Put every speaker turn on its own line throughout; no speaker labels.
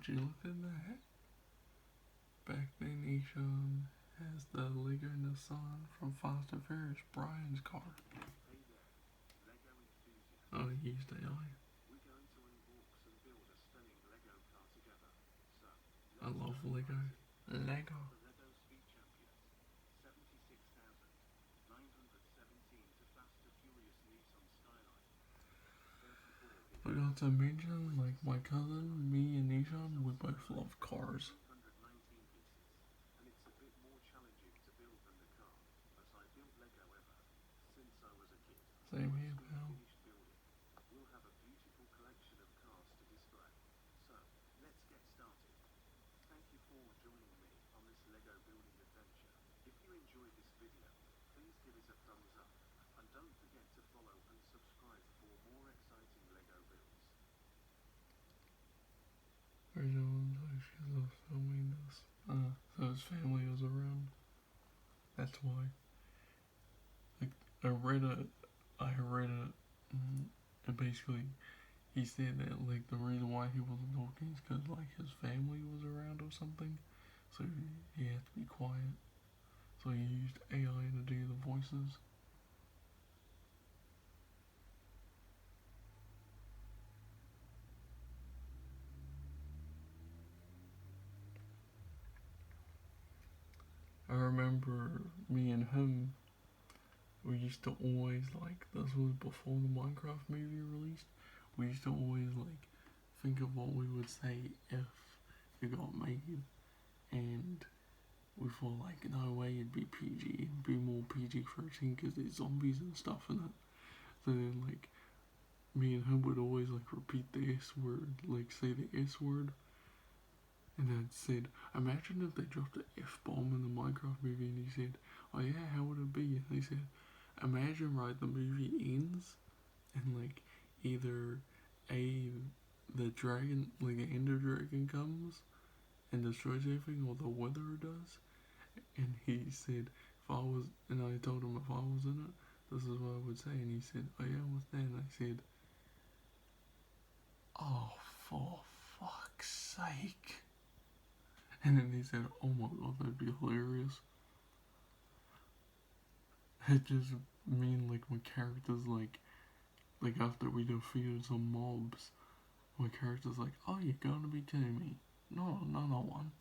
you look at that? Back then, Eshan has the Lego Nissan from Fast and Furious, Brian's car. Oh, he used AI. I love Lego. Lego. Forgot to mention, like my cousin, me and Nishan, we both love cars. Same here, pal. Original she loves filming this. So his family was around. That's why. Like, I read it. And basically, he said that like the reason why he wasn't talking is because like his family was around or something, so he had to be quiet. So he used AI to do the voices. I remember me and him. We used to always like this was before the Minecraft movie released. We used to always like think of what we would say if it got made, and we thought like no way it'd be PG, it'd be more PG-13 because there's zombies and stuff in it. So then like me and him would always like repeat the S word, like say the S word, and then said, imagine if they dropped an F bomb in the Minecraft movie, and he said, oh yeah, how would it be? And they said, imagine right the movie ends and like either a the dragon like the ender dragon comes and destroys everything or the weather does. And he said if I was and I told him if I was in it, this is what I would say, and he said, oh yeah, what's that? And I said, oh for fuck's sake. And then he said, oh my god, that'd be hilarious. It just mean like my characters like after we defeated some mobs, my character's like, oh, you're gonna be kidding me. No, no one.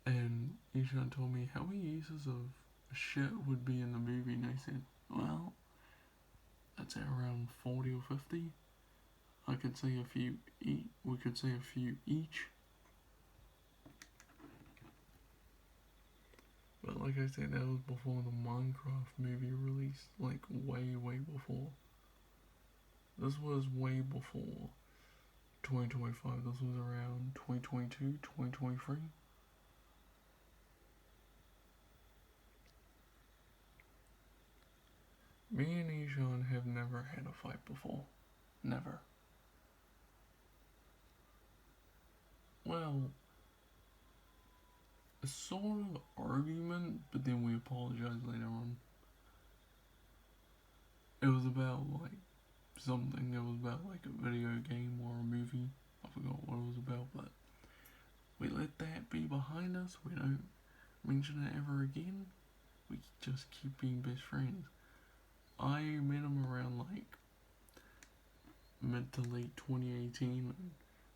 And Ishan told me how many uses of shit would be in the movie, and I said, well, that's around 40 or 50. I could say a few each. We could say a few each. But like I said, that was before the Minecraft movie released, like way before. This was way before 2025. This was around 2022, 2023. Me and Eshan have never had a fight before. Never. Well, a sort of argument, but then we apologized later on. It was about like something. It was about like a video game or a movie. I forgot what it was about, but we let that be behind us. We don't mention it ever again. We just keep being best friends. I met him around like mid to late 2018. And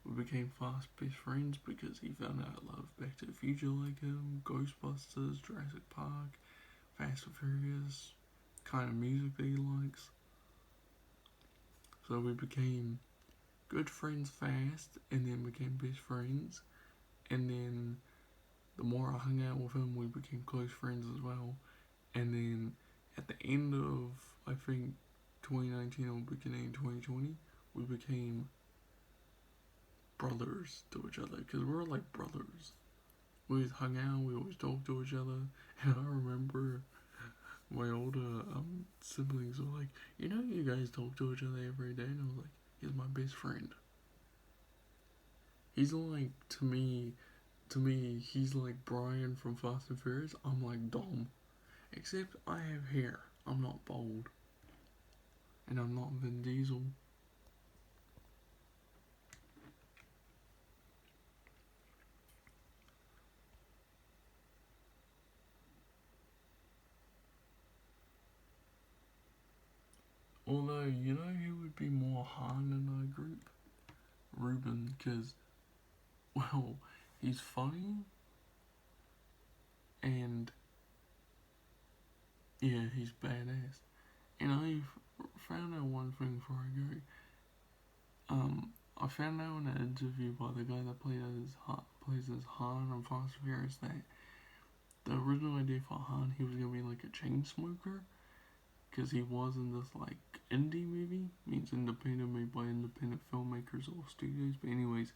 we became fast best friends because he found out I loved Back to the Future like him, Ghostbusters, Jurassic Park, Fast and Furious, kind of music that he likes. So we became good friends fast and then became best friends. And then the more I hung out with him, we became close friends as well. And then at the end of, I think, 2019 or beginning of 2020, we became brothers to each other because we were like brothers. We always hung out, we always talked to each other. And I remember my older siblings were like, you know, you guys talk to each other every day. And I was like, he's my best friend. He's like, to me, he's like Brian from Fast and Furious. I'm like Dom. Except I have hair. I'm not bald. And I'm not Vin Diesel. Although, you know who would be more Han in our group? Ruben, because, well, he's funny, and, yeah, he's badass. And I found out one thing before I go. I found out in an interview by the guy that plays as Han on Fast and Furious that the original idea for Han, he was gonna be like a chain smoker, because he was in this like indie movie, means independent, made by independent filmmakers or studios. But anyways,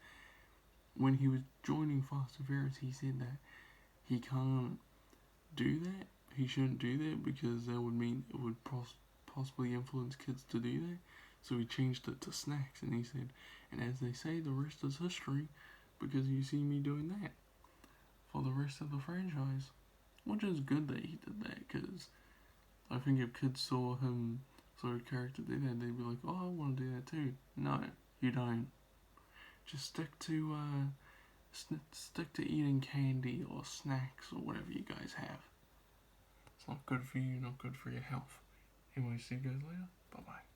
when he was joining Fast and Furious, he said that he can't do that. He shouldn't do that because that would mean it would possibly influence kids to do that. So he changed it to snacks, and he said, and as they say, the rest is history, because you see me doing that for the rest of the franchise. Which is good that he did that, because I think if kids saw a character do that, they'd be like, oh, I want to do that too. No, you don't. Just stick to eating candy or snacks or whatever you guys have. It's not good for you, not good for your health. Anyway, see you guys later. Bye bye.